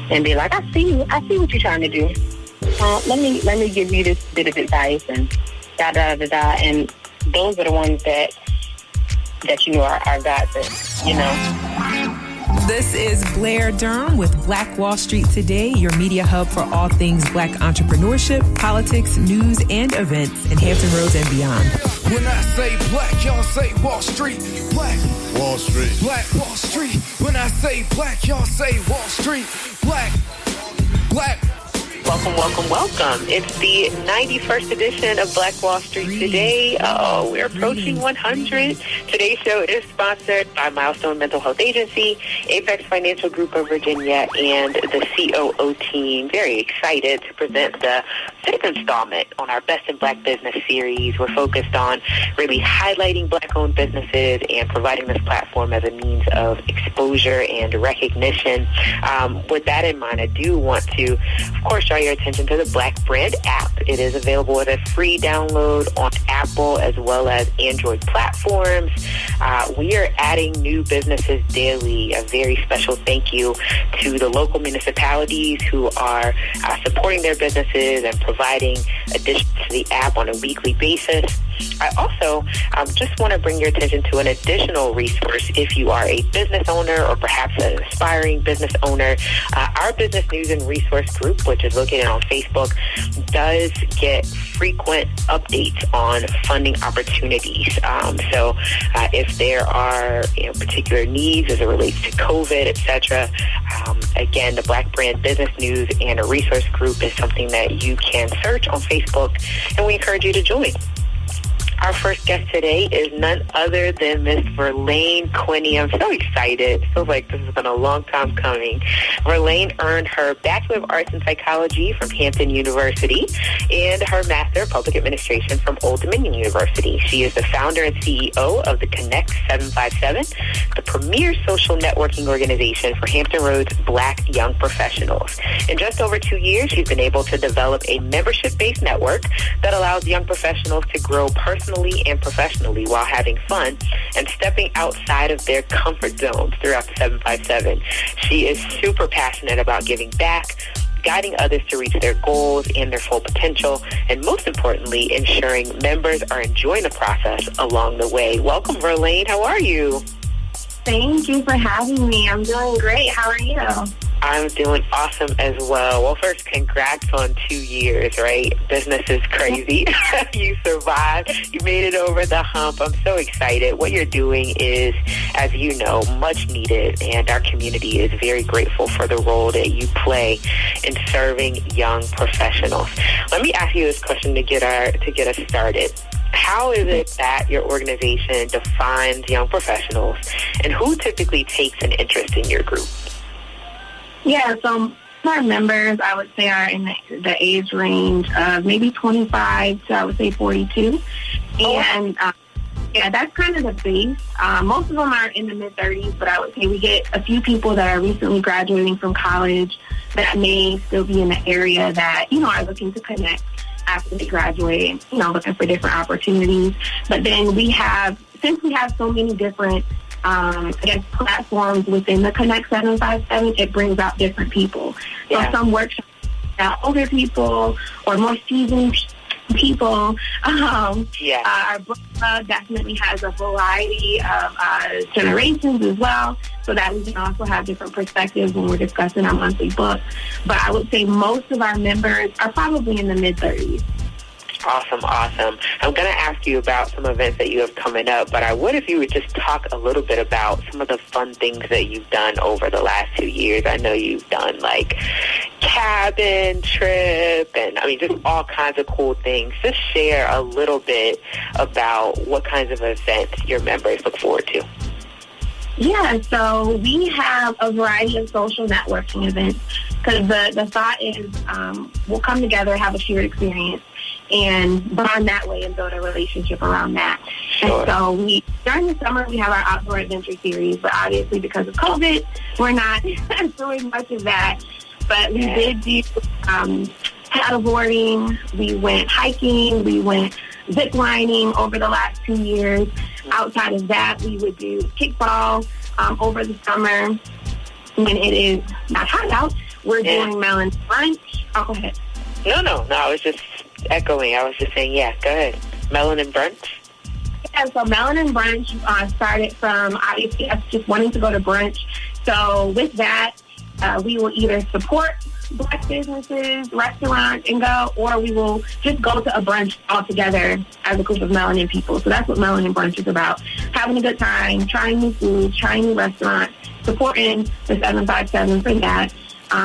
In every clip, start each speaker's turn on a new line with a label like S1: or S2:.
S1: and be like, I see what you're trying to do. Let me give you this bit of advice and da da da da. And those are the ones that are godsend.
S2: This is Blair Durham with Black Wall Street Today, your media hub for all things Black entrepreneurship, politics, news, and events in Hampton Roads and beyond.
S3: When I say black, y'all say Wall Street. Black
S4: Wall Street.
S3: Black Wall Street. When I say black, y'all say Wall Street. Black.
S5: Welcome. It's the 91st edition of Black Wall Street Today. We're approaching 100. Today's show is sponsored by Milestone Mental Health Agency, Apex Financial Group of Virginia, and the COO team. Very excited to present the 5th installment on our Best in Black Business series. We're focused on really highlighting Black-owned businesses and providing this platform as a means of exposure and recognition. With that in mind, I do want to, of course, draw your attention to the Black Brand app. It is available as a free download on Apple as well as Android platforms. We are adding new businesses daily. A very special thank you to the local municipalities who are supporting their businesses and providing additions to the app on a weekly basis. I also just want to bring your attention to an additional resource if you are a business owner or perhaps an aspiring business owner. Our Business News and Resource Group, which is located on Facebook, does get frequent updates on funding opportunities. So if there are particular needs as it relates to COVID, etc., again, the Black Brand Business News and a Resource Group is something that you can search on Facebook, and we encourage you to join. Our first guest today is none other than Miss Verlaine Quinniey. I'm so excited. It feels like this has been a long time coming. Verlaine earned her Bachelor of Arts in Psychology from Hampton University and her Master of Public Administration from Old Dominion University. She is the founder and CEO of the Connect 757, the premier social networking organization for Hampton Roads Black young professionals. In just over 2 years, she's been able to develop a membership-based network that allows young professionals to grow personally and professionally while having fun and stepping outside of their comfort zones throughout the 757. She is super passionate about giving back, guiding others to reach their goals and their full potential, and most importantly, ensuring members are enjoying the process along the way. Welcome, Verlaine. How are you?
S1: Thank you for having me. I'm doing great. How are you?
S5: I'm doing awesome as well. Well, first, congrats on 2 years, right? Business is crazy. You survived. You made it over the hump. I'm so excited. What you're doing is, as you know, much needed, and our community is very grateful for the role that you play in serving young professionals. Let me ask you this question to get us started. How is it that your organization defines young professionals, and who typically takes an interest in your group?
S1: Yeah, so our members, I would say, are in the age range of maybe 25 to, I would say, 42. And, that's kind of the base. Most of them are in the mid-30s, but I would say we get a few people that are recently graduating from college that may still be in the area that, are looking to connect after they graduate and, looking for different opportunities. But then since we have so many different platforms within the Connect 757, it brings out different people.
S5: Yeah.
S1: So some workshops out older people or more seasoned people. Our book club definitely has a variety of generations as well, so that we can also have different perspectives when we're discussing our monthly book. But I would say most of our members are probably in the mid-30s.
S5: Awesome. I'm going to ask you about some events that you have coming up, but I would if you would just talk a little bit about some of the fun things that you've done over the last 2 years. I know you've done like cabin trip and just all kinds of cool things. Just share a little bit about what kinds of events your members look forward to.
S1: Yeah, so we have a variety of social networking events because the thought is we'll come together, have a shared experience, and bond that way and build a relationship around that.
S5: Sure.
S1: And so during the summer, we have our outdoor adventure series, but obviously because of COVID, we're not doing much of that. But we did do paddleboarding, we went hiking, we went zip lining over the last 2 years. Outside of that, we would do kickball over the summer when it is not hot out. we're doing Melon Brunch. Oh, go ahead.
S5: No, I was just echoing. I was just saying, yeah, go ahead. Melon and Brunch?
S1: Yeah, so Melon and Brunch started from, obviously, us just wanting to go to brunch. So with that, we will either support Black businesses, restaurants, and go, or we will just go to a brunch all together as a group of melanin people. So that's what Melon and Brunch is about. Having a good time, trying new foods, trying new restaurants, supporting the 757 for that.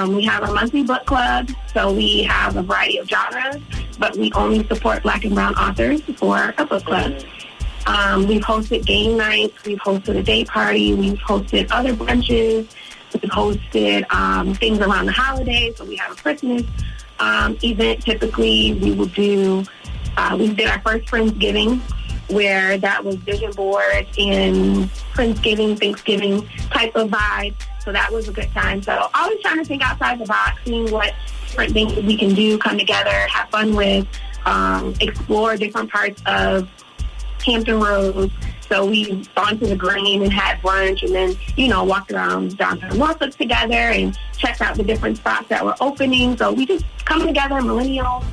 S1: We have a monthly book club, so we have a variety of genres, but we only support Black and brown authors for a book club. We've hosted game nights, we've hosted a day party, we've hosted other brunches, we've hosted things around the holidays, so we have a Christmas event. Typically, we will do, we did our first Friendsgiving, where that was vision board and Friendsgiving, Thanksgiving type of vibe. So that was a good time. So always trying to think outside the box, seeing what different things we can do, come together, have fun with, explore different parts of Hampton Roads. So we've gone to the Green and had brunch and then, walked around downtown Norfolk together and checked out the different spots that were opening. So we just come together, millennials,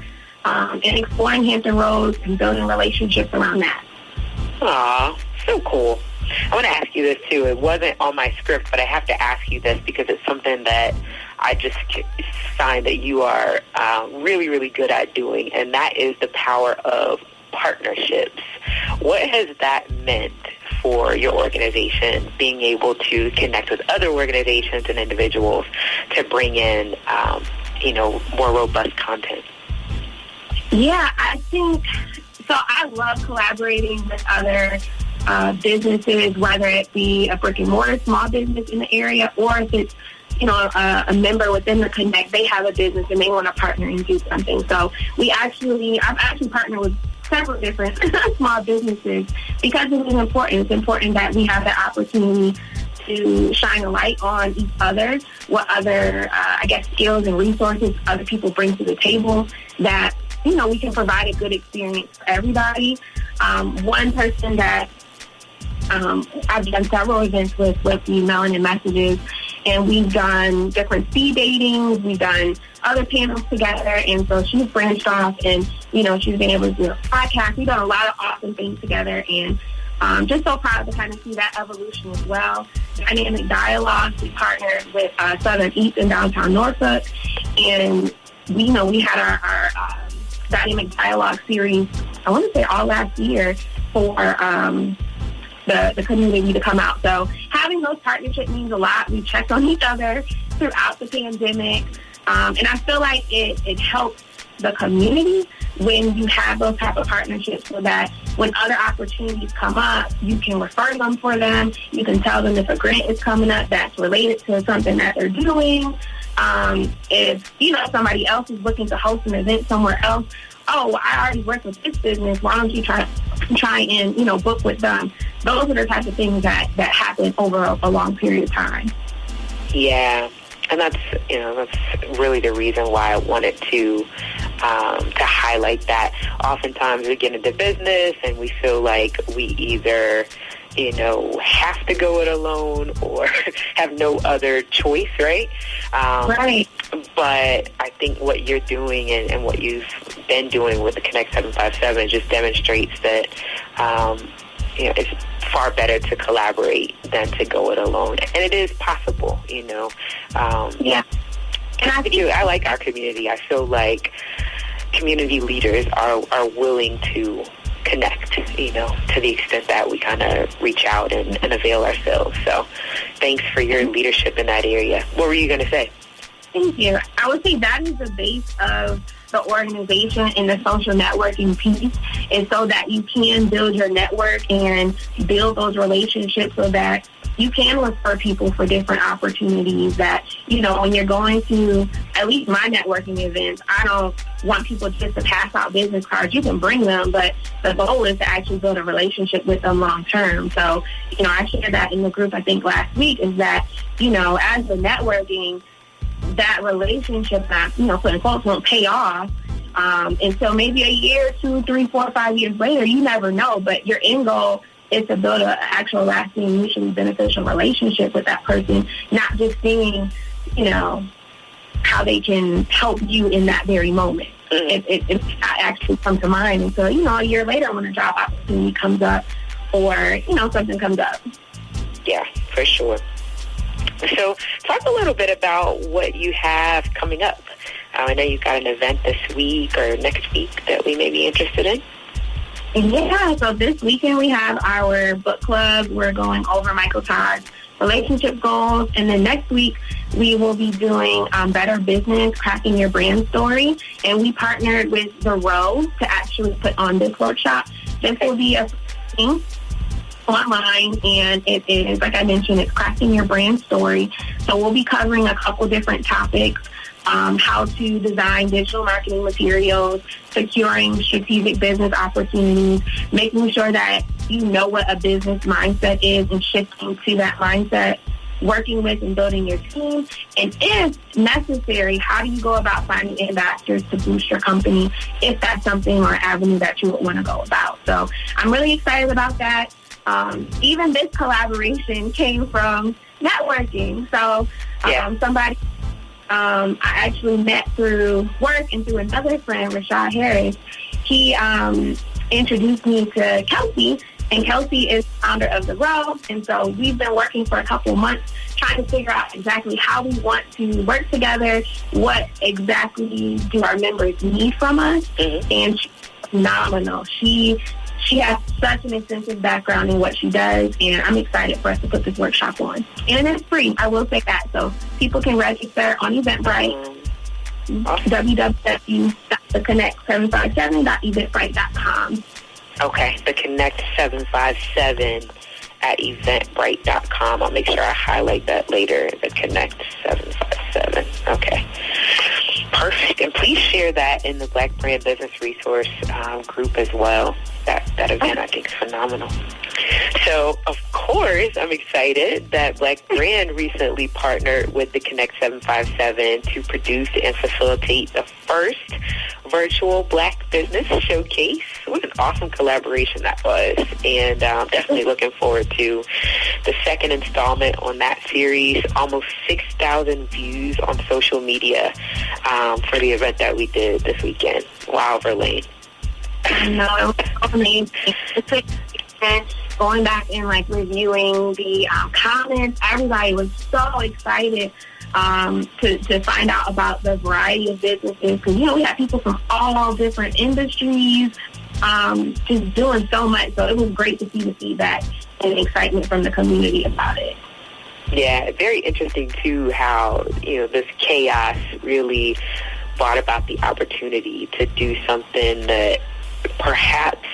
S1: and exploring Hampton Roads and building relationships around that.
S5: Aw, so cool. I want to ask you this, too. It wasn't on my script, but I have to ask you this because it's something that I just find that you are really, really good at doing, and that is the power of partnerships. What has that meant for your organization, being able to connect with other organizations and individuals to bring in, more robust content?
S1: Yeah, I think, so I love collaborating with other businesses, whether it be a brick and mortar small business in the area, or if it's, a member within the Connect, they have a business and they want to partner and do something. So I've actually partnered with several different small businesses because it is important. It's important that we have the opportunity to shine a light on each other, what other, skills and resources other people bring to the table that, we can provide a good experience for everybody. One person that I've done several events with the Melanin Messages, and we've done different speed datings, we've done other panels together, and so she's branched off and, she's been able to do a podcast. We've done a lot of awesome things together, and just so proud to kind of see that evolution as well. Dynamic Dialogues, we partnered with Southern East in downtown Norfolk, and we had our Dynamic Dialogue series, I want to say all last year, for the community to come out. So having those partnerships means a lot. We checked on each other throughout the pandemic, and I feel like it helps the community when you have those type of partnerships, so that when other opportunities come up, you can refer them for them. You can tell them if a grant is coming up that's related to something that they're doing. If, somebody else is looking to host an event somewhere else, oh, I already work with this business, why don't you try and, book with them? Those are the types of things that happen over a long period of time.
S5: Yeah. And that's really the reason why I wanted to highlight that. Oftentimes we get into business and we feel like we either, have to go it alone or have no other choice, right?
S1: Right.
S5: But I think what you're doing and what you've been doing with the Connect 757 just demonstrates that, it's far better to collaborate than to go it alone. And it is possible,
S1: Yeah.
S5: And I like our community. I feel like community leaders are willing to connect, to the extent that we kind of reach out and avail ourselves. So thanks for your leadership in that area. What were you going to say?
S1: Thank you. I would say that is the base of the organization and the social networking piece, is so that you can build your network and build those relationships so that you can refer people for different opportunities that, when you're going to, at least my networking events, I don't want people just to pass out business cards. You can bring them, but the goal is to actually build a relationship with them long term. So, I shared that in the group, I think last week, is that, as the networking, that relationship that, quote unquote, won't pay off. And so maybe a year, 2, 3, 4, 5 years later, you never know, but your end goal is to build an actual lasting, mutually beneficial relationship with that person, not just seeing, how they can help you in that very moment. It actually come to mind until, a year later when a job opportunity comes up or, something comes up.
S5: Yeah, for sure. So talk a little bit about what you have coming up. I know you've got an event this week or next week that we may be interested in.
S1: Yeah, so this weekend we have our book club. We're going over Michael Todd's relationship goals. And then next week we will be doing Better Business, Cracking Your Brand Story. And we partnered with The Row to actually put on this workshop. This will be a thing online, and it is, like I mentioned, it's crafting your brand story. So we'll be covering a couple different topics, how to design digital marketing materials, securing strategic business opportunities, making sure that you know what a business mindset is and shifting to that mindset, working with and building your team, and if necessary, how do you go about finding investors to boost your company if that's something or avenue that you would want to go about. So I'm really excited about that. Even this collaboration came from networking. So somebody I actually met through work and through another friend, Rashad Harris. He introduced me to Kelsey, and Kelsey is founder of The Row. And so we've been working for a couple months trying to figure out exactly how we want to work together, what exactly do our members need from us. And she's phenomenal. She has such an extensive background in what she does, and I'm excited for us to put this workshop on. And it's free, I will say that. So people can register on Eventbrite, www.theconnect757.eventbrite.com.
S5: Okay, the Connect 757 at eventbrite.com. I'll make sure I highlight that later, the Connect 757. Okay. Perfect. And please share that in the Black Brand Business Resource group as well. That event, I think, is phenomenal. So, of course, I'm excited that Black Brand recently partnered with the Connect 757 to produce and facilitate the first virtual Black Business Showcase. What an awesome collaboration that was. And definitely looking forward to the second installment on that series. Almost 6,000 views on social media for the event that we did this weekend. Wow, Verlaine.
S1: I know, it was so amazing. Going back and reviewing the comments, everybody was so excited to find out about the variety of businesses, because we had people from all different industries just doing so much. So it was great to see the feedback and excitement from the community about it.
S5: Yeah, very interesting too how this chaos really brought about the opportunity to do something that perhaps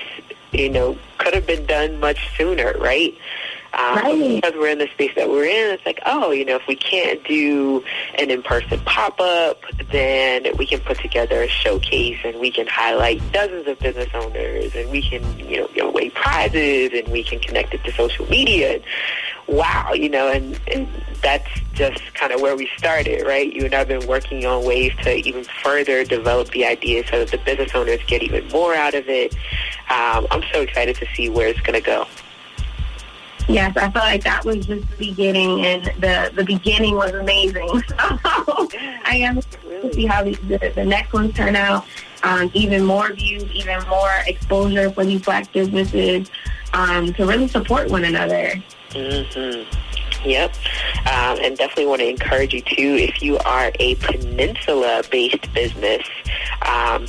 S5: could have been done much sooner, right? Because we're in the space that we're in, it's like, if we can't do an in-person pop-up, then we can put together a showcase and we can highlight dozens of business owners, and we can, give away prizes, and we can connect it to social media. Wow, and that's just kind of where we started, right? You and I have been working on ways to even further develop the idea so that the business owners get even more out of it. I'm so excited to see where it's going to go.
S1: Yes, I feel like that was just the beginning, and the beginning was amazing. So I am excited to see how the next ones turn out. Even more views, even more exposure for these Black businesses to really support one another. Yep.
S5: And definitely want to encourage you, too, if you are a Peninsula-based business,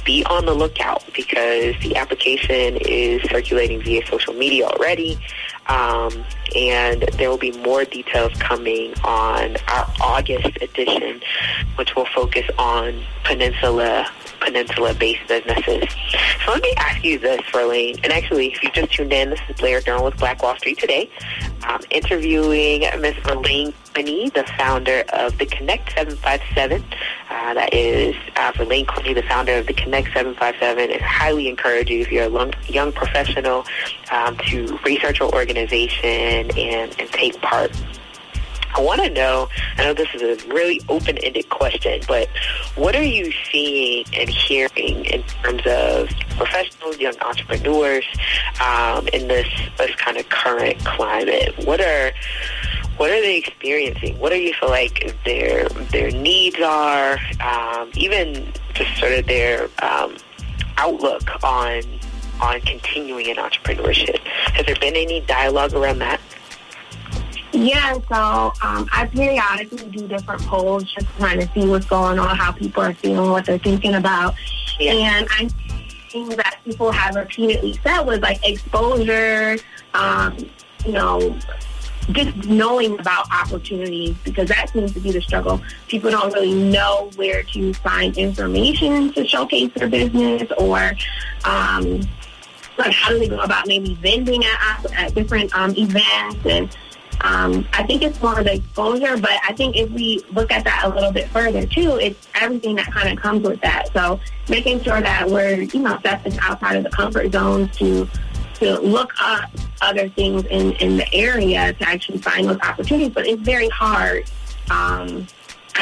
S5: be on the lookout, because the application is circulating via social media already. And there will be more details coming on our August edition, which will focus on Peninsula-based businesses. So let me ask you this, Verlaine. And actually, if you just tuned in, this is Blair Durham with Black Wall Street Today. Interviewing Ms. Verlaine Quinniey, the founder of the Connect 757. That is Verlaine Quinniey, the founder of the Connect 757. I highly encourage you, if you're a young professional, to research our organization and take part. I want to know, I know this is a really open-ended question, but what are you seeing and hearing in terms of professionals, young entrepreneurs, in this kind of current climate? What are What are they experiencing? What do you feel like their needs are? Even just sort of their outlook on continuing in entrepreneurship. Has there been any dialogue around that?
S1: Yeah, so I periodically do different polls just trying to see what's going on, how people are feeling, what they're thinking about. Yeah. And I think that people have repeatedly said was like exposure, just knowing about opportunities, because that seems to be the struggle. People don't really know where to find information to showcase their business, or like how do they go about maybe vending at different events. And I think it's more of the exposure, but I think if we look at that a little bit further too, it's everything that kind of comes with that. So making sure that we're, stepping outside of the comfort zones to look up other things in the area to actually find those opportunities. But it's very hard, I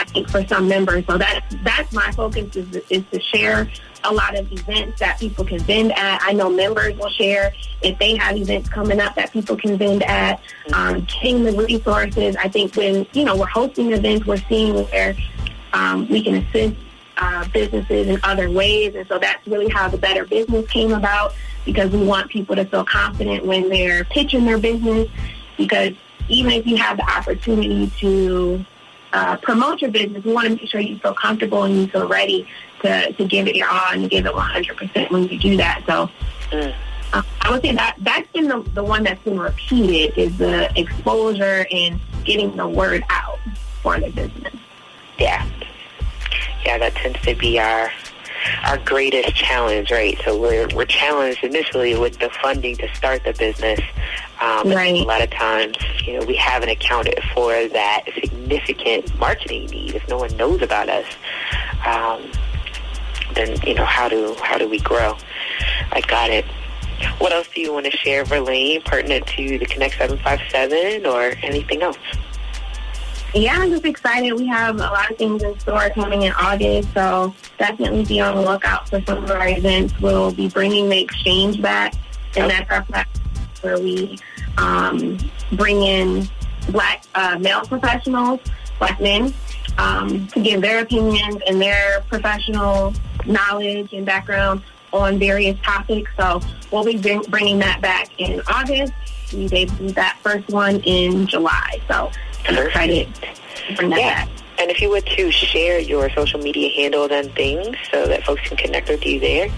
S1: think, for some members. So that's my focus is to share a lot of events that people can vend at. I know members will share if they have events coming up that people can vend at, getting the resources. I think when, we're hosting events, we're seeing where we can assist businesses in other ways. And so that's really how the Better Business came about, because we want people to feel confident when they're pitching their business, because even if you have the opportunity to promote your business, we want to make sure you feel comfortable and you feel ready to give it your all and give it 100% when you do that. So I would say that's been the one that's been repeated, is the exposure and getting the word out for the business.
S5: Yeah, that tends to be our greatest challenge, right? So we're challenged initially with the funding to start the business. Right. A lot of times, we haven't accounted for that significant marketing need. If no one knows about us, then how do we grow? I got it. What else do you want to share, Verlaine, pertinent to the Connect 757 or anything else?
S1: Yeah, I'm just excited. We have a lot of things in store coming in August, so definitely be on the lookout for some of our events. We'll be bringing the exchange back, and that's our platform where we bring in Black male professionals, Black men, to give their opinions and their professional knowledge and background on various topics. So we'll be bringing that back in August. We debuted that first one in July, so I'm excited to bring that back.
S5: And if you would to share your social media handles and things so that folks can connect with you there.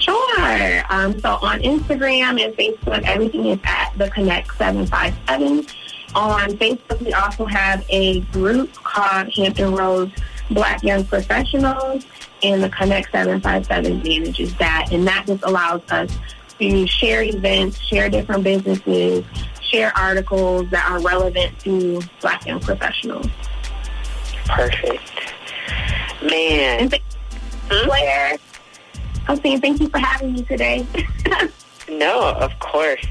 S1: Sure. So on Instagram and Facebook, everything is at the Connect 757. On Facebook, we also have a group called Hampton Roads Black Young Professionals, and the Connect 757 manages that. And that just allows us to share events, share different businesses, share articles that are relevant to Black young professionals.
S5: Perfect. Man.
S1: Blair, I'm saying thank you for having me today.
S5: No, of course.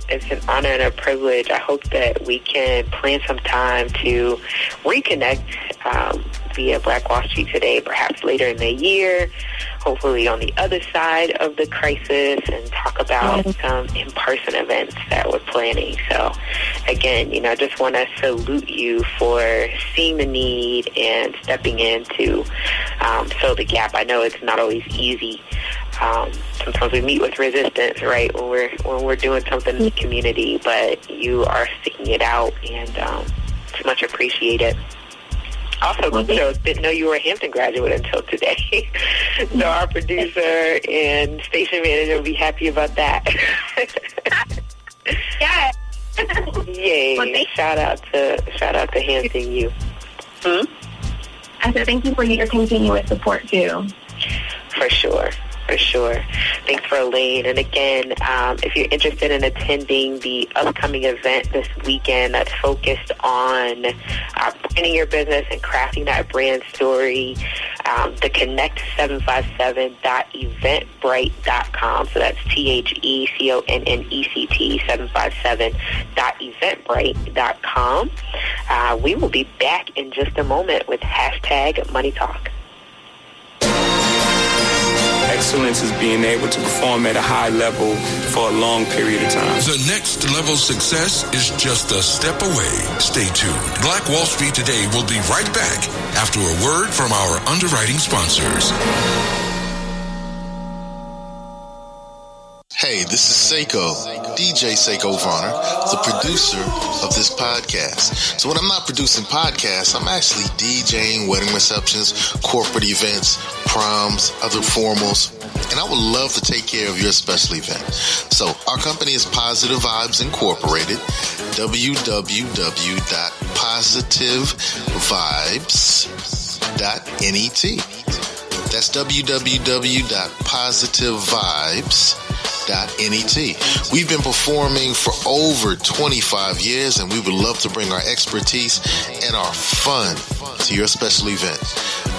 S5: It's an honor and a privilege. I hope that we can plan some time to reconnect via Black Wall Street Today, perhaps later in the year, hopefully on the other side of the crisis, and talk about some in-person events that we're planning. So, again, I just want to salute you for seeing the need and stepping in to fill the gap. I know it's not always easy. Sometimes we meet with resistance, right, when we're doing something in the community, but you are sticking it out, and it's much appreciated. Also, didn't know you were a Hampton graduate until today. So our producer and station manager will be happy about that.
S1: Yeah.
S5: Yay! Well, shout out to Hampton U.
S1: I said thank you for your continuous support too.
S5: For sure. Thanks, Verlaine. And again, if you're interested in attending the upcoming event this weekend that's focused on branding your business and crafting that brand story, the connect757.eventbrite.com. So that's THECONNECT 757.eventbrite.com. We will be back in just a moment with #MoneyTalk.
S3: At
S4: excellence is being able to perform at a high level for a long period of time.
S6: The next level success is just a step away. Stay tuned. Black Wall Street Today will be right back after a word from our underwriting sponsors.
S7: Hey, this is Seiko, DJ Seiko Varner, the producer of this podcast. So when I'm not producing podcasts, I'm actually DJing wedding receptions, corporate events, proms, other formals, and I would love to take care of your special event. So our company is Positive Vibes Incorporated, www.positivevibes.net. That's www.positivevibes.net. We've been performing for over 25 years, and we would love to bring our expertise and our fun to your special event.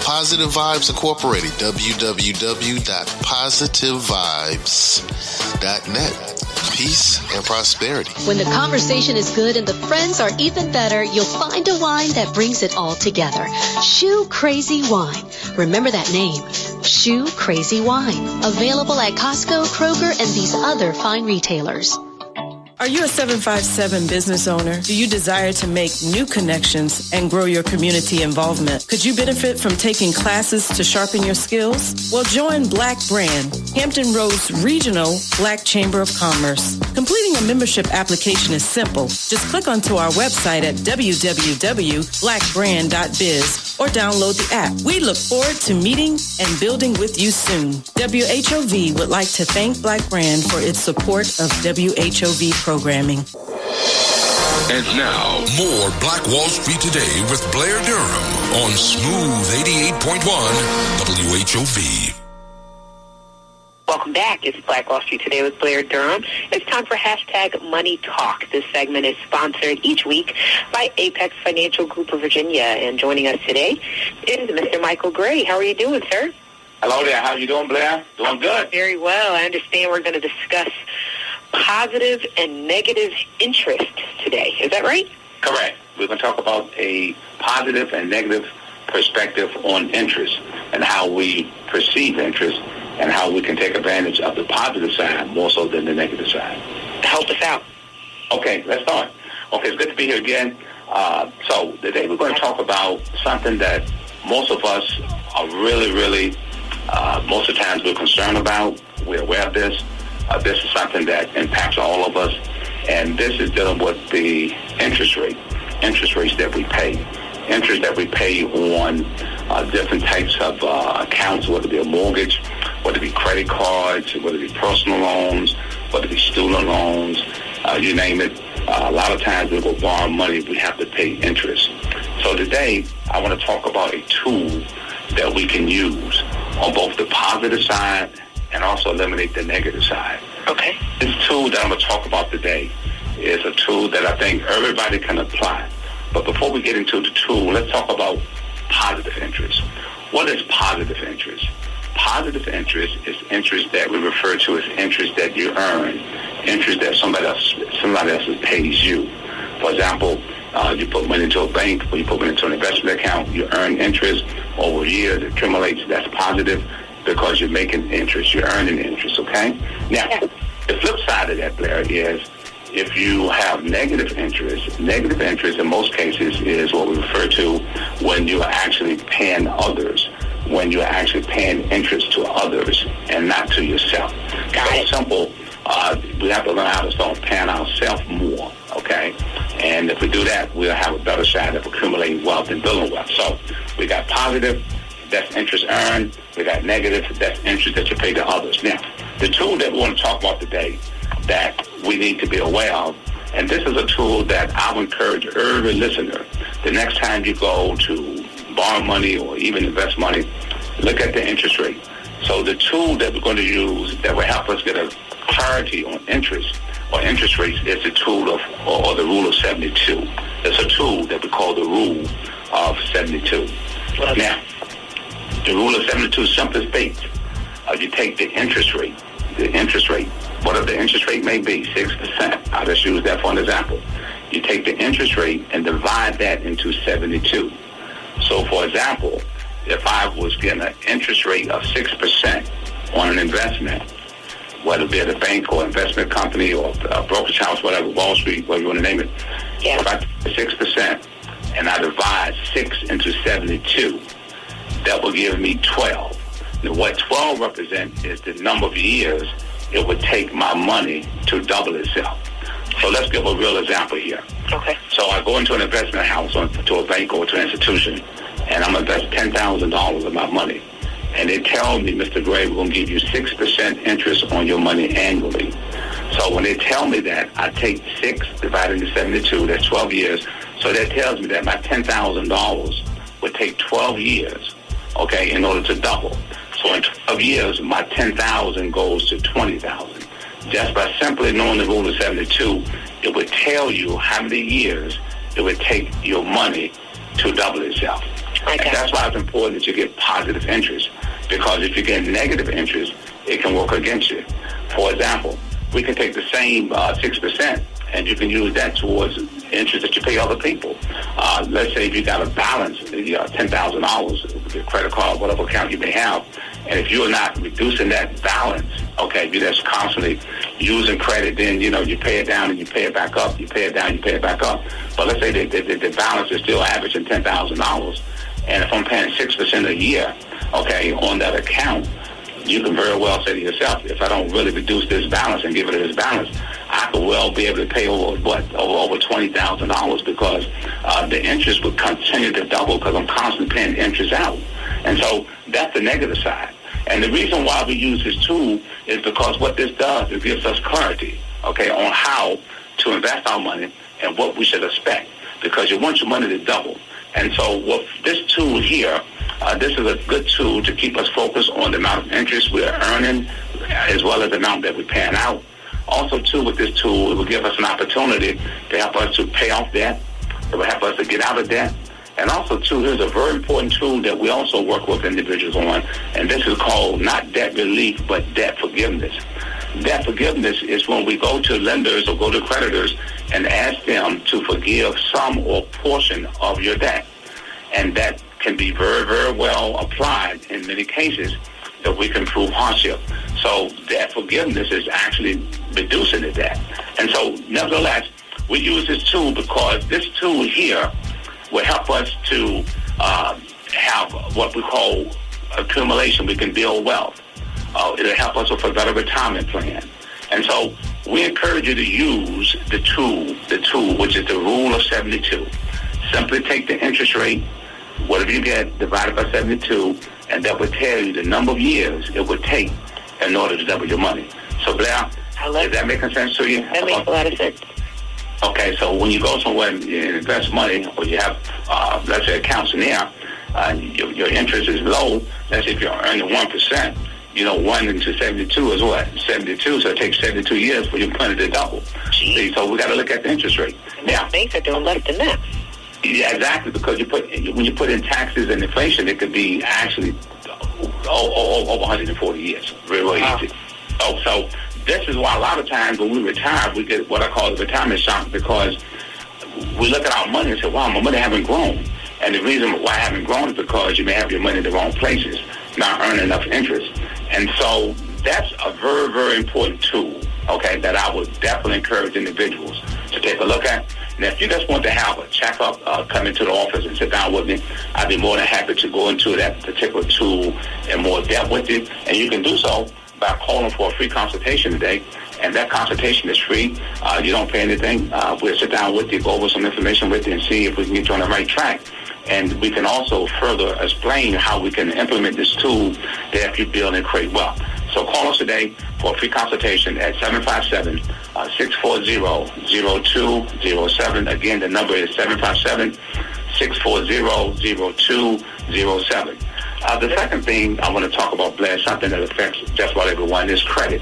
S7: Positive Vibes Incorporated, www.positivevibes.net. Peace and prosperity.
S8: When the conversation is good and the friends are even better, you'll find a wine that brings it all together. Shoe Crazy Wine. Remember that name. Shoe Crazy Wine. Available at Costco, Kroger, and these other fine retailers.
S9: Are you a 757 business owner? Do you desire to make new connections and grow your community involvement? Could you benefit from taking classes to sharpen your skills? Well, join Black Brand, Hampton Roads Regional Black Chamber of Commerce. Completing a membership application is simple. Just click onto our website at www.blackbrand.biz or download the app. We look forward to meeting and building with you soon. WHOV would like to thank Black Brand for its support of WHOV programming.
S6: And now, more Black Wall Street Today with Blair Durham on Smooth 88.1 WHOV.
S5: Welcome back. It's Black Wall Street Today with Blair Durham. It's time for hashtag Money Talk. This segment is sponsored each week by Apex Financial Group of Virginia. And joining us today is Mr. Michael Gray. How are you doing, sir?
S10: Hello there. How are you doing, Blair? Doing good.
S5: Very well. I understand we're going to discuss positive and negative interest today. Is that right?
S10: Correct. We're going to talk about a positive and negative perspective on interest and how we perceive interest and how we can take advantage of the positive side more so than the negative side.
S5: Help us out.
S10: Okay, let's start. Okay, it's good to be here again. So today we're going to talk about something that most of us are really, most of the times we're concerned about. We're aware of this. This is something that impacts all of us, and this is dealing with the interest rates that we pay. Interest that we pay on different types of accounts, whether it be a mortgage, whether it be credit cards, whether it be personal loans, whether it be student loans, you name it. A lot of times we go borrow money, we have to pay interest. So today, I want to talk about a tool that we can use on both the positive side and also eliminate the negative side.
S5: Okay.
S10: This tool that I'm going to talk about today is a tool that I think everybody can apply. But before we get into the tool, let's talk about positive interest. What is positive interest? Positive interest is interest that we refer to as interest that you earn, interest that somebody else pays you. For example, you put money into a bank or you put money into an investment account, you earn interest over years, it accumulates, that's positive because you're making interest, you're earning interest, okay? Now, the flip side of that, Blair, is if you have negative interest in most cases is what we refer to when you are actually paying others, when you're actually paying interest to others and not to yourself. It's simple. We have to learn how to start paying ourselves more, okay? And if we do that, we'll have a better side of accumulating wealth and building wealth. So we got positive, that's interest earned. We got negative, that's interest that you pay to others. Now, the tool that we want to talk about today that we need to be aware of, and this is a tool that I would encourage every listener, the next time you go to borrow money or even invest money, look at the interest rate. So the tool that we're going to use that will help us get a clarity on interest or interest rates is the tool of, or the rule of 72. It's a tool that we call the rule of 72. Now, the rule of 72 simply states, you take the interest rate, whatever the interest rate may be, 6%. I'll just use that for an example. You take the interest rate and divide that into 72. So, for example, if I was getting an interest rate of 6% on an investment, whether it be at a bank or investment company or a brokerage house, whatever, Wall Street, whatever you want to name it.
S5: Yeah.
S10: If I take 6% and I divide 6 into 72, that will give me 12. Now, what 12 represents is the number of years it would take my money to double itself. So let's give a real example here.
S5: Okay.
S10: So I go into an investment house, to a bank or to an institution, and I'm going to invest $10,000 of my money. And they tell me, Mr. Gray, we're going to give you 6% interest on your money annually. So when they tell me that, I take 6 divided into 72, that's 12 years. So that tells me that my $10,000 would take 12 years, okay, in order to double. So in 12 years, my $10,000 goes to $20,000. Just by simply knowing the rule of 72, it would tell you how many years it would take your money to double itself. And that's why it's important that you get positive interest, because if you get negative interest, it can work against you. For example, we can take the same 6%, and you can use that towards interest that you pay other people. Let's say if you got a balance, $10,000, your credit card, whatever account you may have, and if you're not reducing that balance, okay, if you're just constantly using credit, then, you pay it down and you pay it back up, you pay it down, you pay it back up. But let's say the balance is still averaging $10,000, and if I'm paying 6% a year, okay, on that account, you can very well say to yourself, if I don't really reduce this balance and give it this balance, I could well be able to pay over $20,000 because the interest would continue to double because I'm constantly paying interest out. And so that's the negative side. And the reason why we use this tool is because what this does, it gives us clarity, okay, on how to invest our money and what we should expect, because you want your money to double. And so with this tool here, this is a good tool to keep us focused on the amount of interest we're earning as well as the amount that we're paying out. Also, too, with this tool, it will give us an opportunity to help us to pay off debt. It will help us to get out of debt. And also, too, here's a very important tool that we also work with individuals on, and this is called not debt relief, but debt forgiveness. Debt forgiveness is when we go to lenders or go to creditors and ask them to forgive some or portion of your debt. And that can be very, very well applied in many cases if we can prove hardship. So debt forgiveness is actually reducing the debt. And so, nevertheless, we use this tool because this tool here will help us to have what we call accumulation. We can build wealth. It'll help us with a better retirement plan. And so we encourage you to use the tool, which is the rule of 72. Simply take the interest rate, whatever you get, divided by 72, and that would tell you the number of years it would take in order to double your money. So, Blair, is that making sense to you?
S5: That makes a lot of sense.
S10: Okay, so when you go somewhere and you invest money, or you have, let's say, accounts in there, your interest is low. Let's say if you're earning 1%, 1 into 72 is what? 72, so it takes 72 years for your money to double. See, so we got to look at the interest rate.
S5: Now, banks are doing less than that.
S10: Yeah, exactly, because when you put in taxes and inflation, it could be actually over 140 years. Real easy. So this is why a lot of times when we retire, we get what I call the retirement shock, because we look at our money and say, wow, my money haven't grown. And the reason why it haven't grown is because you may have your money in the wrong places, not earning enough interest. And so that's a very, very important tool, okay, that I would definitely encourage individuals to take a look at. And if you just want to have a checkup, come into the office and sit down with me, I'd be more than happy to go into that particular tool in more depth with you. And you can do so by calling for a free consultation today. And that consultation is free. You don't pay anything. We'll sit down with you, go over some information with you, and see if we can get you on the right track. And we can also further explain how we can implement this tool to help you build and create wealth. So call us today for a free consultation at 757-640-0207. Again, the number is 757-640-0207. The second thing I want to talk about, Blair, something that affects just about everyone, is credit.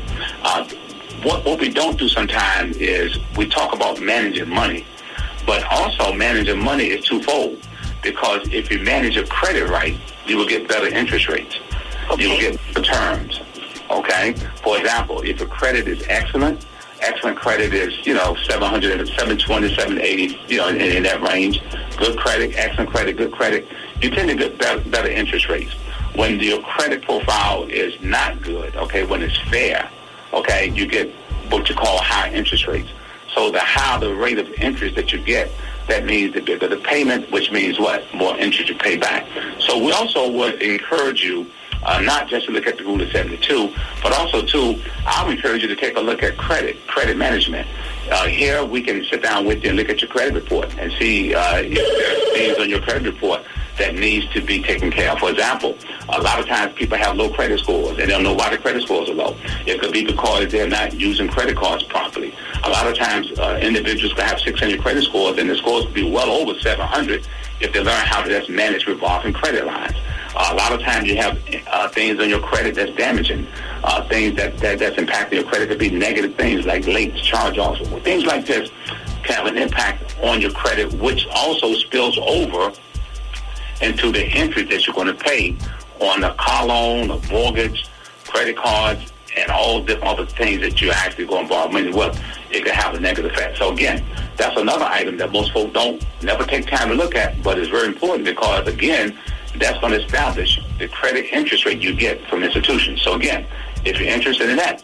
S10: What we don't do sometimes is we talk about managing money, but also managing money is twofold, because if you manage your credit right, you will get better interest rates. Okay. You will get terms. Okay? For example, if your credit is excellent credit is, 720, 780, in that range. Good credit, excellent credit, good credit, you tend to get better interest rates. when your credit profile is not good, okay, when it's fair, okay, you get what you call high interest rates. So the higher the rate of interest that you get, that means the bigger the payment, which means what? More interest you pay back. So we also would encourage you not just to look at the rule of 72, but also, too, I would encourage you to take a look at credit management. Here we can sit down with you and look at your credit report and see if there are things on your credit report that needs to be taken care of. For example, a lot of times people have low credit scores, and they don't know why the credit scores are low. It could be because they're not using credit cards properly. A lot of times individuals can have 600 credit scores, and the scores could be well over 700 if they learn how to just manage revolving credit lines. A lot of times you have things on your credit that's damaging, things that's impacting your credit. Could be negative things like late charge-offs. Things like this can have an impact on your credit, which also spills over into the interest that you're going to pay on a car loan, a mortgage, credit cards, and all different other things that you're actually going to borrow money with. It can have a negative effect. So again, that's another item that most folks never take time to look at, but it's very important because, again, that's going to establish the credit interest rate you get from institutions. So again, if you're interested in that,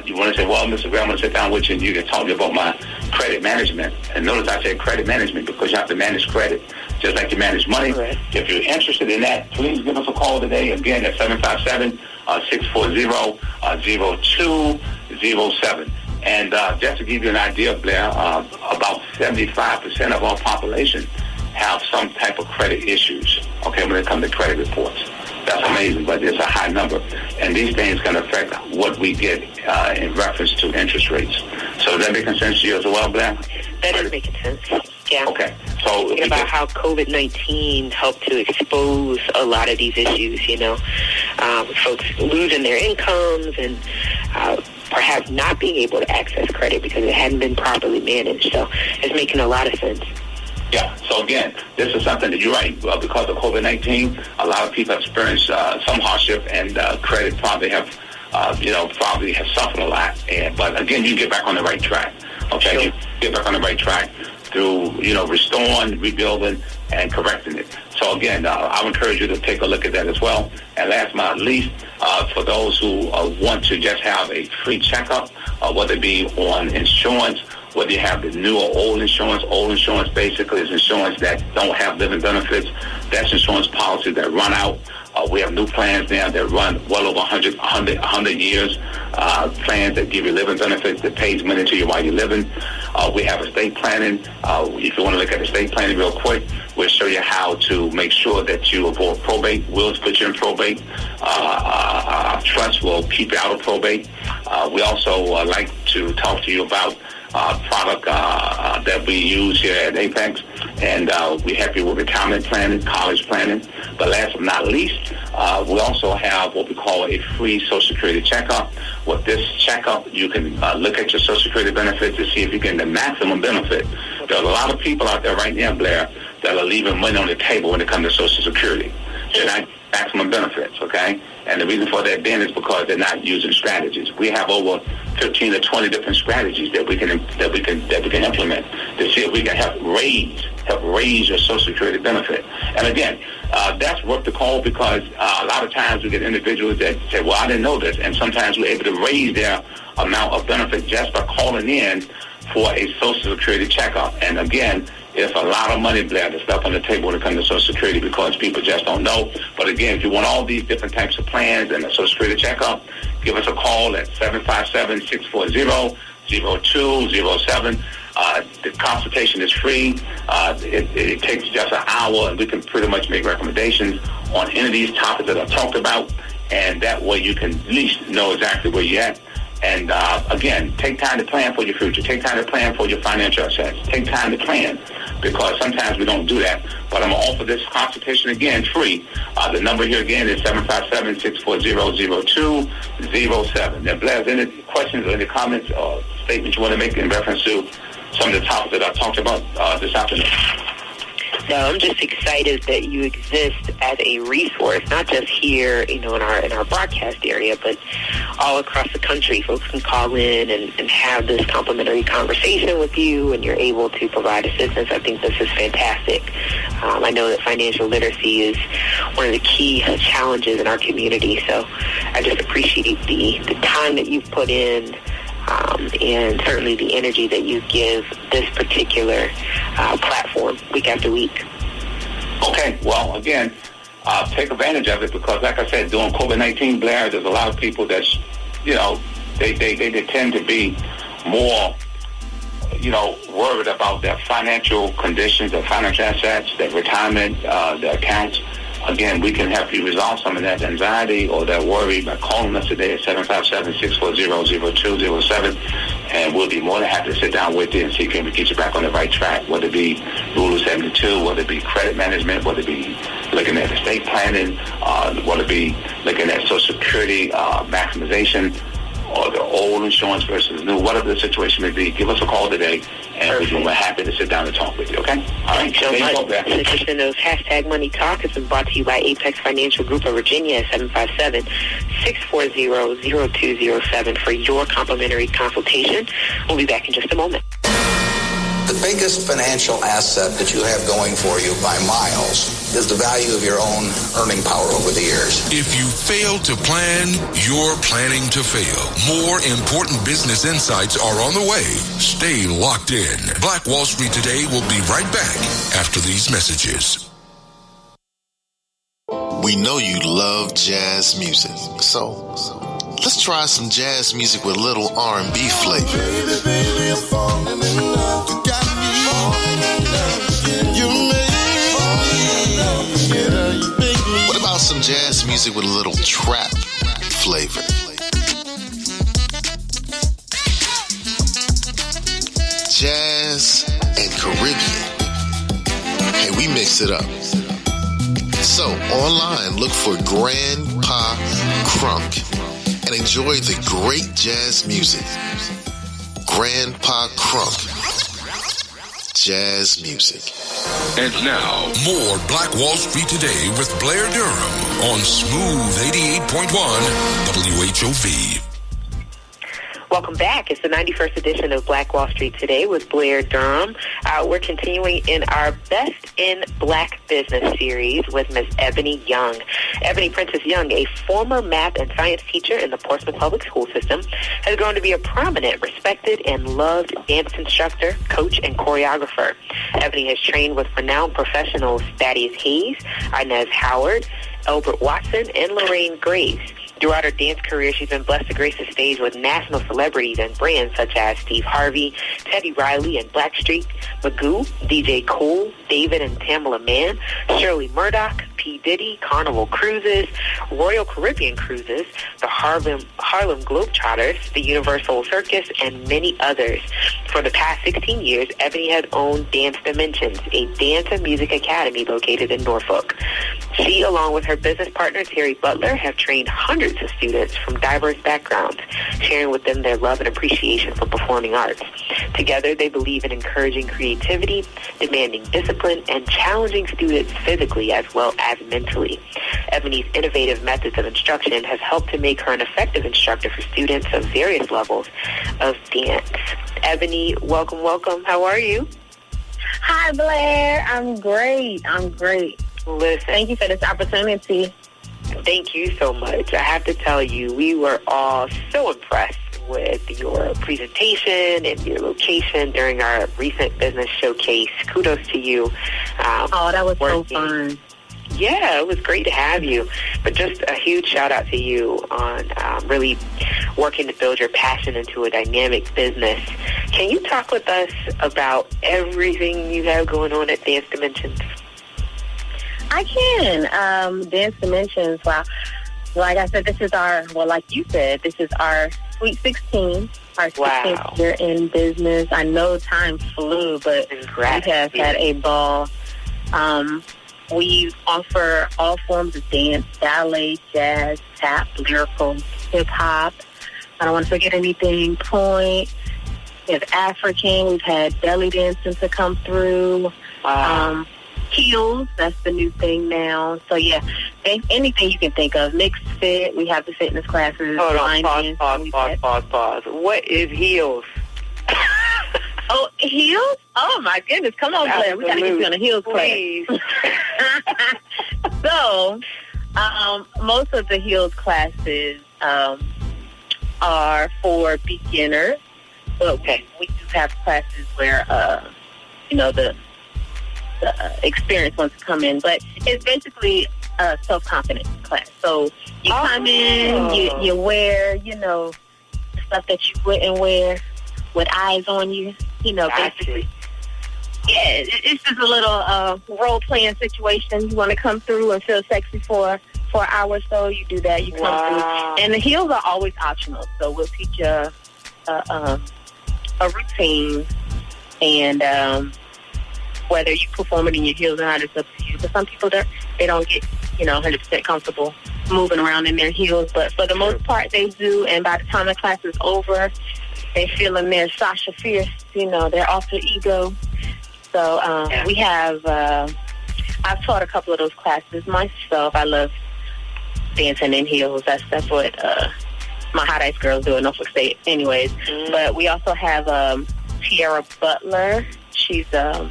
S10: you want to say, well, Mr. Gray, I'm going to sit down with you and you can talk to me about my credit management. And notice I said credit management because you have to manage credit just like you manage money. Right. If you're interested in that, please give us a call today. Again, at 757-640-0207. And just to give you an idea, Blair, about 75% of our population have some type of credit issues, okay, when it comes to credit reports. That's amazing, but it's a high number. And these things can affect what we get in reference to interest rates. So does that make sense to you as well, Blair?
S5: That is making sense. Yeah.
S10: Okay. So
S5: thinking about how COVID-19 helped to expose a lot of these issues, folks losing their incomes and perhaps not being able to access credit because it hadn't been properly managed. So it's making a lot of sense.
S10: Yeah, so again, this is something that you're right. Because of COVID-19, a lot of people have experienced some hardship, and credit probably have suffered a lot. But again, you get back on the right track. Okay, sure. You get back on the right track through restoring, rebuilding, and correcting it. So again, I would encourage you to take a look at that as well. And last but not least, for those who want to just have a free checkup, whether it be on insurance, whether you have the new or old insurance basically is insurance that don't have living benefits. That's insurance policies that run out. We have new plans now that run well over 100 years, plans that give you living benefits that pays money to you while you're living. We have estate planning. If you want to look at estate planning real quick, we'll show you how to make sure that you avoid probate. Wills put you in probate. Trust will keep you out of probate. We also like to talk to you about product that we use here at Apex, and we help you with retirement planning, college planning. But last but not least, we also have what we call a free Social Security checkup. With this checkup, you can look at your Social Security benefits to see if you get the maximum benefit. There's a lot of people out there right now, Blair, that are leaving money on the table when it comes to Social Security. They're not maximum benefits, okay? And the reason for that being is because they're not using strategies. We have over 15 or 20 different strategies that we can implement to see if we can help raise your Social Security benefit. And again, that's worth the call because a lot of times we get individuals that say, well, I didn't know this. And sometimes we're able to raise their amount of benefit just by calling in for a Social Security checkup. And again, it's a lot of money, Blair, that's left on the table when it comes to Social Security because people just don't know. But again, if you want all these different types of plans and a Social Security checkup, give us a call at 757-640-0207. The consultation is free. It takes just an hour, and we can pretty much make recommendations on any of these topics that I've talked about. And that way you can at least know exactly where you're at. And again, take time to plan for your future. Take time to plan for your financial assets. Take time to plan because sometimes we don't do that. But I'm going to offer this consultation again free. The number here again is 757-640-0207. Now, Blair, any questions or any comments or statements you want to make in reference to some of the topics that I talked about this afternoon?
S5: So I'm just excited that you exist as a resource, not just here, in our broadcast area, but all across the country. Folks can call in and have this complimentary conversation with you, and you're able to provide assistance. I think this is fantastic. I know that financial literacy is one of the key challenges in our community, so I just appreciate the time that you've put in, and certainly the energy that you give this particular platform week after week.
S10: Okay, well, again, take advantage of it because, like I said, during COVID-19, Blair, there's a lot of people that's, they tend to be more, worried about their financial conditions, their financial assets, their retirement, their accounts. Again, we can help you resolve some of that anxiety or that worry by calling us today at 757-640-0207, and we'll be more than happy to sit down with you and see if we can get you back on the right track, whether it be Rule of 72, whether it be credit management, whether it be looking at estate planning, whether it be looking at Social Security maximization, or the old insurance versus new, whatever the situation may be. Give us a call today, and we're happy to sit down and talk with you, okay? All right.
S5: Thanks so much. This edition of #Money Talk has been brought to you by Apex Financial Group of Virginia at 757-640-0207 for your complimentary consultation. We'll be back in just a moment.
S11: The biggest financial asset that you have going for you by miles is the value of your own earning power over the years.
S6: If you fail to plan, you're planning to fail. More important business insights are on the way. Stay locked in. Black Wall Street Today will be right back after these messages.
S7: We know you love jazz music, so let's try some jazz music with a little R&B flavor. Baby, baby, I'm falling in love. You got me falling in love. You made me falling in love. What about some jazz music with a little trap flavor? Jazz and Caribbean. Hey, we mix it up. So, online, look for Grandpa Crunk and enjoy the great jazz music. Grandpa Crunk. Jazz music.
S6: And now, more Black Wall Street Today with Blair Durham on Smooth 88.1 WHOV.
S5: Welcome back. It's the 91st edition of Black Wall Street Today with Blair Durham. We're continuing in our Best in Black Business series with Ms. Eboni Young. Eboni Princess Young, a former math and science teacher in the Portsmouth Public School System, has grown to be a prominent, respected, and loved dance instructor, coach, and choreographer. Eboni has trained with renowned professionals Thaddeus Hayes, Inez Howard, Albert Watson, and Lorraine Graves. Throughout her dance career, she's been blessed to grace the stage with national celebrities and brands such as Steve Harvey, Teddy Riley and Blackstreet, Magoo, DJ Cool, David and Tamela Mann, Shirley Murdoch, P. Diddy, Carnival Cruises, Royal Caribbean Cruises, the Harlem Globetrotters, the Universal Circus, and many others. For the past 16 years, Eboni has owned Dance Dimensions, a dance and music academy located in Norfolk. She, along with her business partner, Terry Butler, have trained hundreds of students from diverse backgrounds, sharing with them their love and appreciation for performing arts. Together, they believe in encouraging creativity, demanding discipline, and challenging students physically as well as mentally. Eboni's innovative methods of instruction has helped to make her an effective instructor for students of various levels of dance. Eboni, welcome, welcome. How are you?
S1: Hi, Blair. I'm great.
S5: Listen,
S1: thank you for this opportunity.
S5: Thank you so much. I have to tell you, we were all so impressed with your presentation and your location during our recent business showcase. Kudos to you.
S1: That was so fun.
S5: Yeah, it was great to have you. But just a huge shout out to you on really working to build your passion into a dynamic business. Can you talk with us about everything you have going on at Dance Dimensions?
S1: I can. Dance Dimensions, wow. Like I said, this is like you said, this is our Sweet 16, our 16th year in business. I know time flew, but we have had a ball. We offer all forms of dance, ballet, jazz, tap, lyrical, hip-hop. I don't want to forget anything, point. We have African. We've had belly dancing to come through.
S5: Heels, that's the new thing now. So, yeah, anything you can think of. Mixed fit, we have the fitness classes.
S12: Hold on, pause. What is heels?
S5: Oh, heels? Oh, my goodness. Come on, Blair. We got to get you on a heels class. So, most of the heels classes are for beginners, but we do have classes where, the experienced ones come in. But it's basically a self-confidence class. So you come in, you wear, the stuff that you wouldn't wear with eyes on you, basically. Yeah, it's just a little role-playing situation. You want to come through and feel sexy for an hour or so, you do that, you come through. And the heels are always optional. So we'll teach you a routine, and whether you perform it in your heels or not, it's up to you. But some people, they don't get, 100% comfortable moving around in their heels. But for the most part, they do. And by the time the class is over, they feeling their Sasha Fierce, their alter ego. So we have, I've taught a couple of those classes myself. I love dancing in heels. That's what my Hot Ice girls do in Norfolk State anyways. But we also have Tiara Butler. She's the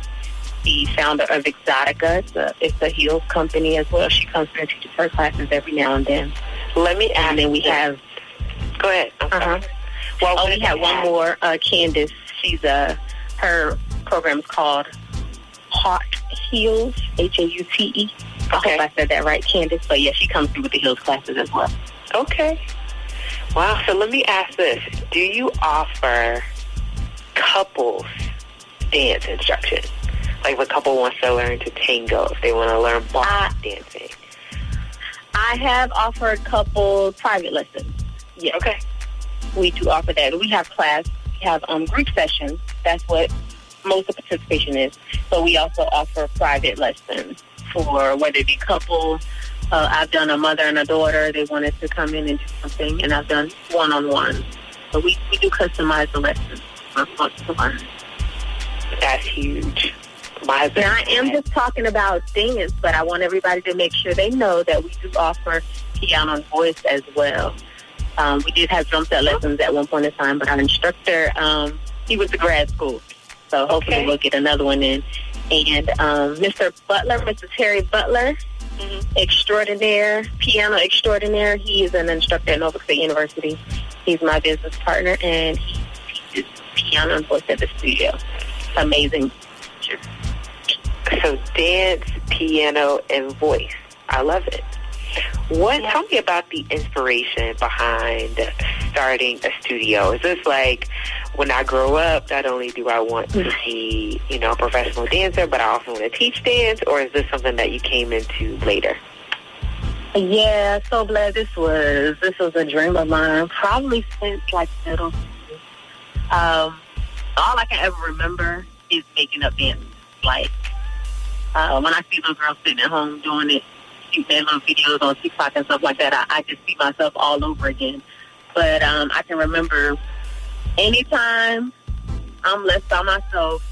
S5: founder of Exotica. It's a heels company as well. She comes through and teaches her classes every now and then.
S12: Let me ask.
S5: And then we have...
S12: Go ahead.
S5: Well, we have one more, Candace. She's her program is called Hot Heels, Haute. I hope I said that right, Candace. But yeah, she comes through with the heels classes as well.
S12: Okay. Wow. So let me ask this: do you offer couples dance instruction? Like if a couple wants to learn to tango, if they want to learn box dancing.
S5: I have offered couple private lessons. Yes. Okay. We do offer that. We have class. We have group sessions. That's what most of the participation is. So we also offer private lessons for whether it be couple. I've done a mother and a daughter. They wanted to come in and do something, and I've done one-on-one. So we do customize the lessons for folks to learn.
S12: That's huge.
S5: Now, I am just talking about dance, but I want everybody to make sure they know that we do offer piano and voice as well. We did have drum set lessons at one point in time, but our instructor, he went to grad school. So hopefully we'll get another one in. And Mr. Butler, Mr. Terry Butler, extraordinaire, piano extraordinaire. He is an instructor at Norfolk State University. He's my business partner, and he teaches piano and voice at the studio. Amazing.
S12: So dance, piano, and voice. I love it. Tell me about the inspiration behind starting a studio. Is this like, when I grow up, not only do I want to be, a professional dancer, but I also want to teach dance, or is this something that you came into later?
S5: Yeah, so Blair, this was a dream of mine, probably since like middle school. All I can ever remember is making up dances. Like, when I see little girls sitting at home doing it, shoot their little videos on TikTok and stuff like that, I just see myself all over again. But I can remember anytime I'm left by myself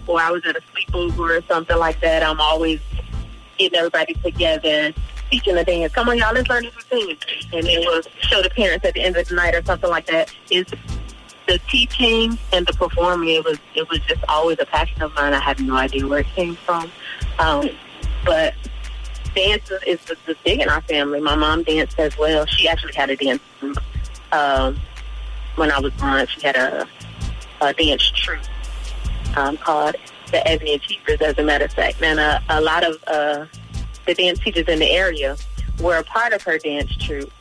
S5: or I was at a sleepover or something like that, I'm always getting everybody together, teaching a dance. Come on, y'all, let's learn this routine. And then we'll show the parents at the end of the night or something like that. It's the teaching and the performing. It was just always a passion of mine. I had no idea where it came from. But dance is big in our family. My mom danced as well. She actually had a dance group. When I was born, she had a dance troupe called the Eboni and Cheapers, as a matter of fact. And a lot of the dance teachers in the area were a part of her dance troupe.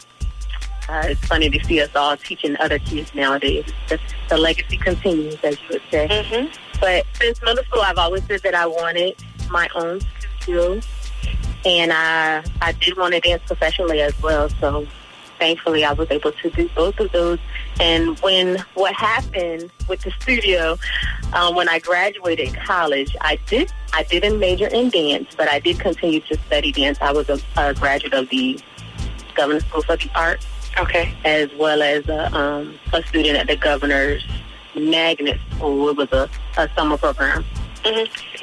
S5: It's funny to see us all teaching other kids nowadays. The legacy continues, as you would say. Mm-hmm. But since middle school, I've always said that I wanted my own studio. And I did want to dance professionally as well. So thankfully, I was able to do both of those. And what happened with the studio, when I graduated college, I didn't major in dance, but I did continue to study dance. I was a graduate of the Governor's School for the Arts. Okay. As well as a student at the Governor's Magnet School. It was a summer program.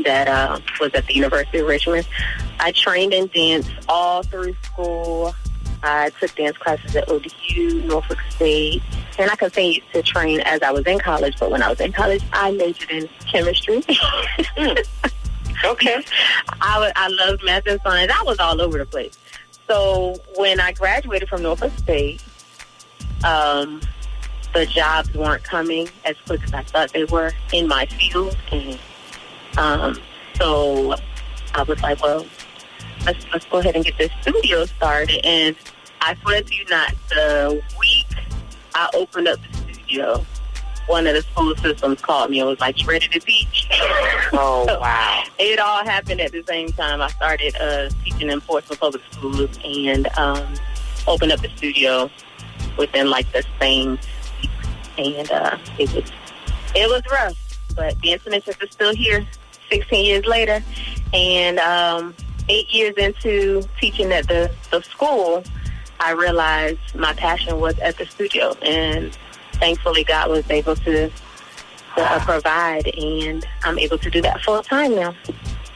S1: that was at the University of Richmond. I trained in dance all through school. I took dance classes at ODU, Norfolk State, and I continued to train as I was in college. But when I was in college, I majored in chemistry.
S5: Okay.
S1: I loved math and science. I was all over the place. So when I graduated from Norfolk State, the jobs weren't coming as quick as I thought they were in my field. So I was like, well, let's go ahead and get this studio started. And I swear to you not, the week I opened up the studio, one of the school systems called me and was like, you ready to teach?
S5: Oh, wow.
S1: It all happened at the same time. I started teaching in Portsmouth Public Schools and opened up the studio within like the same week. And it was rough, but the instruments are still here 16 years later. And 8 years into teaching at the school, I realized my passion was at the studio. And thankfully, God was able to provide, and I'm able to do that full time now.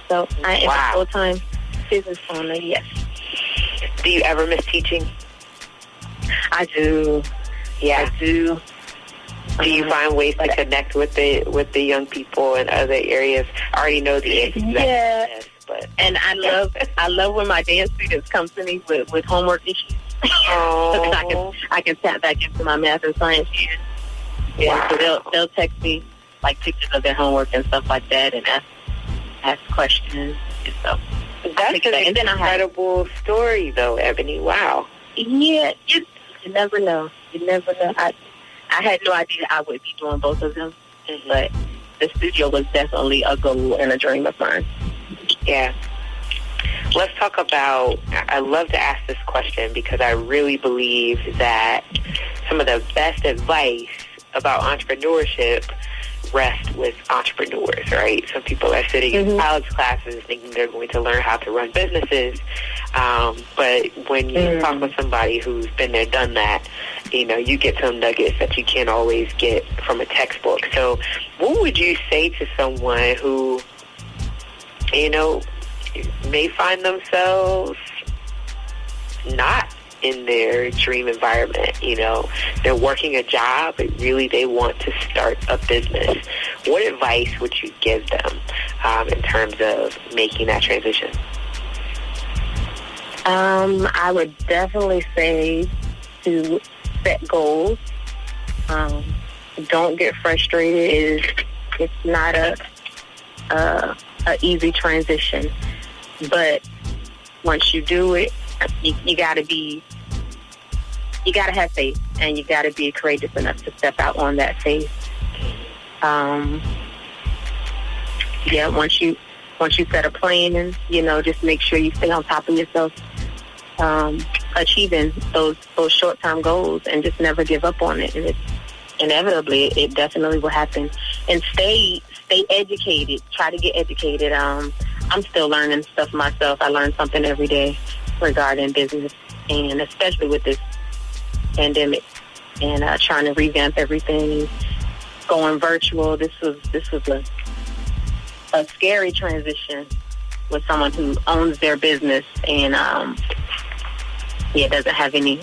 S1: So I am a full-time business owner, yes.
S5: Do you ever miss teaching?
S1: I do.
S5: Yeah.
S1: I do.
S5: Do you find ways to connect with the young people in other areas? I already know the answer to that.
S1: Yeah. But and I love when my dance students come to me with homework issues.
S5: Oh.
S1: I can tap back into my math and science years. Yeah, so they'll text me like pictures of their homework and stuff like that, and ask questions. And so
S5: that's an incredible story, though, Eboni. Wow.
S1: Yeah, you never know. You never know. I had no idea I would be doing both of them, but the studio was definitely a goal and a dream of mine.
S5: Yeah. Let's talk about, I love to ask this question because I really believe that some of the best advice about entrepreneurship rests with entrepreneurs, right? Some people are sitting in college classes thinking they're going to learn how to run businesses. But when you talk with somebody who's been there, done that, you get some nuggets that you can't always get from a textbook. So what would you say to someone who, may find themselves not in their dream environment? They're working a job, but really they want to start a business. What advice would you give them in terms of making that transition?
S1: I would definitely say to set goals. Don't get frustrated. It's not a easy transition. But once you do it, you gotta have faith, and you gotta be courageous enough to step out on that faith. Once you set a plan, just make sure you stay on top of yourself, achieving those short-term goals, and just never give up on it. And it's inevitably, it definitely will happen. And stay educated. Try to get educated. I'm still learning stuff myself. I learn something every day regarding business, and especially with this pandemic, and trying to revamp everything, going virtual. This was a scary transition with someone who owns their business and doesn't have any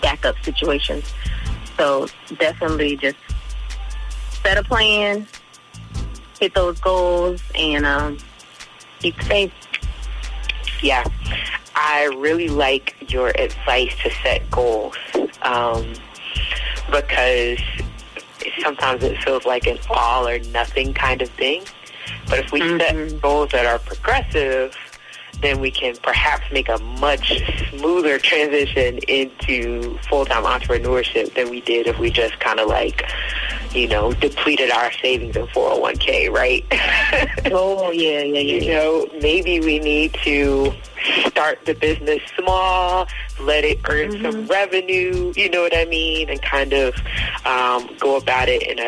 S1: backup situations. So definitely just set a plan, hit those goals, and keep the faith.
S5: Yeah. I really like your advice to set goals because sometimes it feels like an all or nothing kind of thing. But if we set goals that are progressive, then we can perhaps make a much smoother transition into full-time entrepreneurship than we did if we just kind of depleted our savings in 401k, right?
S1: Oh, yeah.
S5: Maybe we need to start the business small, let it earn some revenue, you know what I mean, and kind of go about it in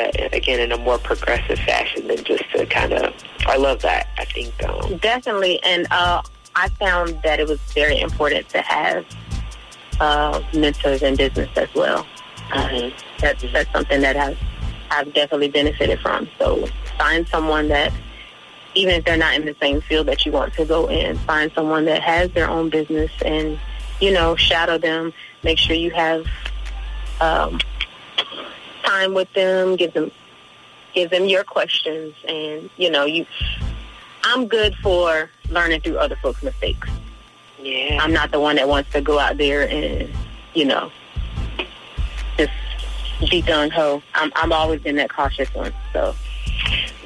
S5: a more progressive fashion than just to kind of, I love that, I think.
S1: Definitely, and I found that it was very important to have mentors in business as well. That's something that I've definitely benefited from. So find someone that even if they're not in the same field that you want to go in, find someone that has their own business and, shadow them. Make sure you have time with them. Give them your questions, and I'm good for learning through other folks' mistakes.
S5: Yeah,
S1: I'm not the one that wants to go out there and just be gung-ho. I'm always been that cautious one. So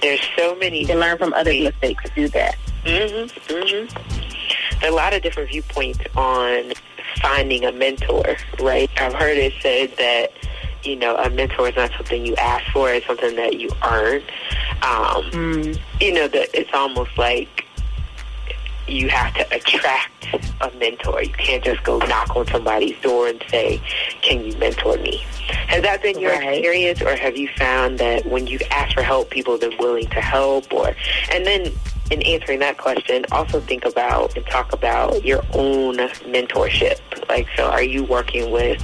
S5: there's so many.
S1: You can learn from other mistakes to do that.
S5: There are a lot of different viewpoints on finding a mentor, right? I've heard it said that, a mentor is not something you ask for, it's something that you earn. That it's almost like you have to attract a mentor. You can't just go knock on somebody's door and say, can you mentor me? Has that been your experience, or have you found that when you've asked for help, people have been willing to help? And then in answering that question, also think about and talk about your own mentorship. Like, so are you working with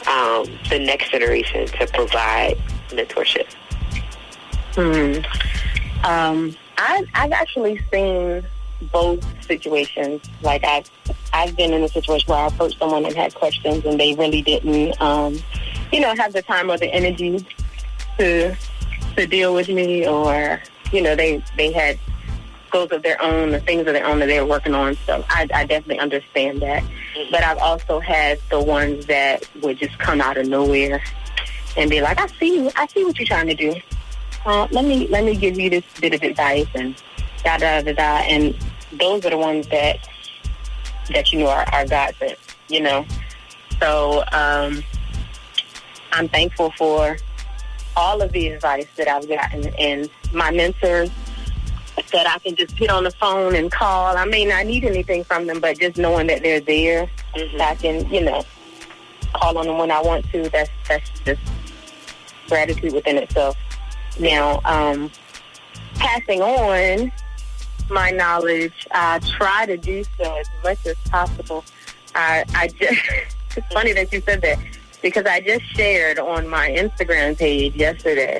S5: the next generation to provide mentorship?
S1: I've actually seen both situations. Like I've been in a situation where I approached someone and had questions, and they really didn't, have the time or the energy to deal with me, or they had goals of their own or things of their own that they were working on. So I definitely understand that. But I've also had the ones that would just come out of nowhere and be like, I see what you're trying to do. Let me give you this bit of advice and da da da da. And those are the ones that are God sent, So I'm thankful for all of the advice that I've gotten, and my mentors that I can just get on the phone and call. I may not need anything from them, but just knowing that they're there, I can, call on them when I want to. That's just gratitude within itself. Now, passing on my knowledge, I try to do so as much as possible. It's funny that you said that, because I just shared on my Instagram page yesterday,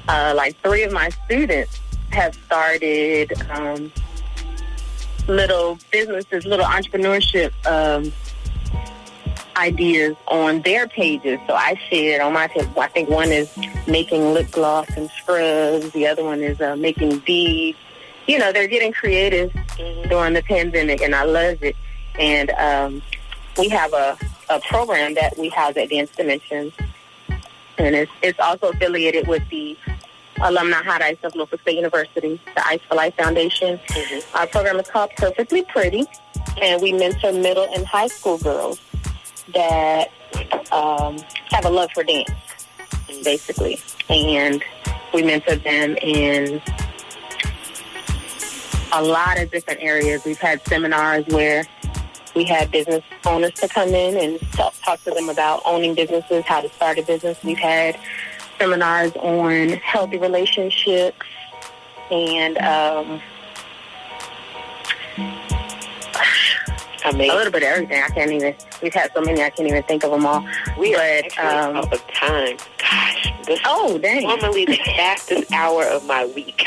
S1: 3 of my students have started little businesses, little entrepreneurship ideas on their pages. So I shared on my page. I think one is making lip gloss and scrubs. The other one is making beads. They're getting creative during the pandemic, and I love it. And we have a program that we house at Dance Dimensions, and it's also affiliated with the Alumni Hot Ice of Norfolk State University, the Ice for Life Foundation. Our program is called Perfectly Pretty, and we mentor middle and high school girls that have a love for dance, basically. And we mentor them in a lot of different areas. We've had seminars where we had business owners to come in and talk to them about owning businesses, how to start a business. We've had seminars on healthy relationships and a little bit of everything. We've had so many, I can't even think of them all.
S5: We are actually out of time. Gosh, this is normally the fastest hour of my week.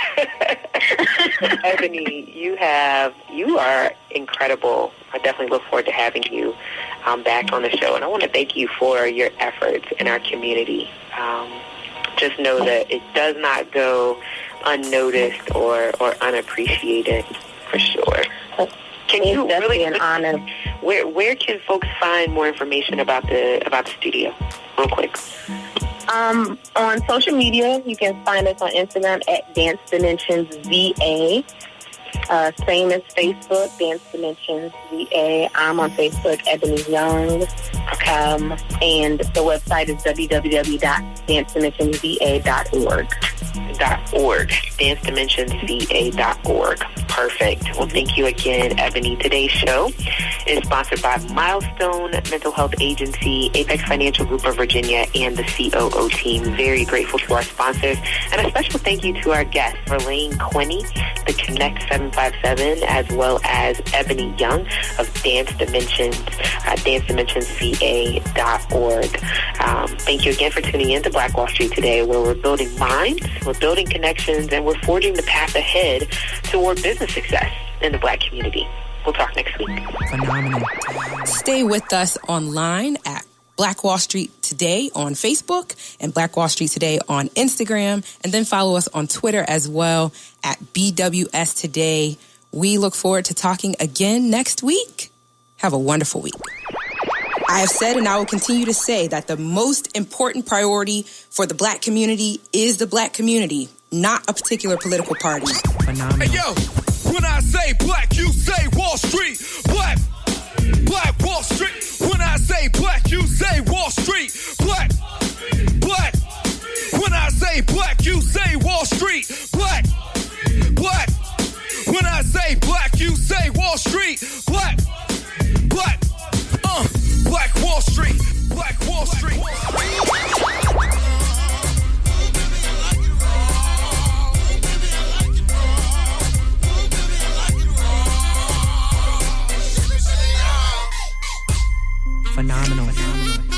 S5: Eboni, you are incredible. I definitely look forward to having you back on the show. And I want to thank you for your efforts in our community. Just know that it does not go unnoticed or unappreciated, for sure. Can you really an honor? Where can folks find more information about the studio, real quick?
S1: On social media, you can find us on Instagram at Dance Dimensions VA. Same as Facebook, Dance Dimensions VA. I'm on Facebook, Eboni Young. And the website is www.dancedimensionsva.org.
S5: .org. DanceDimensionsVA.org. Perfect. Well, thank you again, Eboni. Today's show is sponsored by Milestone Mental Health Agency, Apex Financial Group of Virginia, and the COO team. Very grateful to our sponsors. And a special thank you to our guests, Verlaine Quinniey, the Connect 757, as well as Eboni Young of Dance Dimensions, dancedimensionsva.org. Thank you again for tuning in to Black Wall Street today, where we're building minds, we're building connections, and we're forging the path ahead toward business success in the Black community. We'll talk next week.
S2: Phenomenal. Stay with us online at Black Wall Street Today on Facebook and Black Wall Street Today on Instagram, and then follow us on Twitter as well at BWS Today. We look forward to talking again next week. Have a wonderful week. I have said and I will continue to say that the most important priority for the Black community is the Black community, not a particular political party.
S3: Phenomenal. Hey, yo, when I say black, you say Wall Street. Black Wall Street. When I say black, you say Wall Street. Black. When I say black, you say Wall Street. Black. When I say black, you say Wall Street. Black. Black Wall Street. Black Wall Street.
S2: Phenomenal.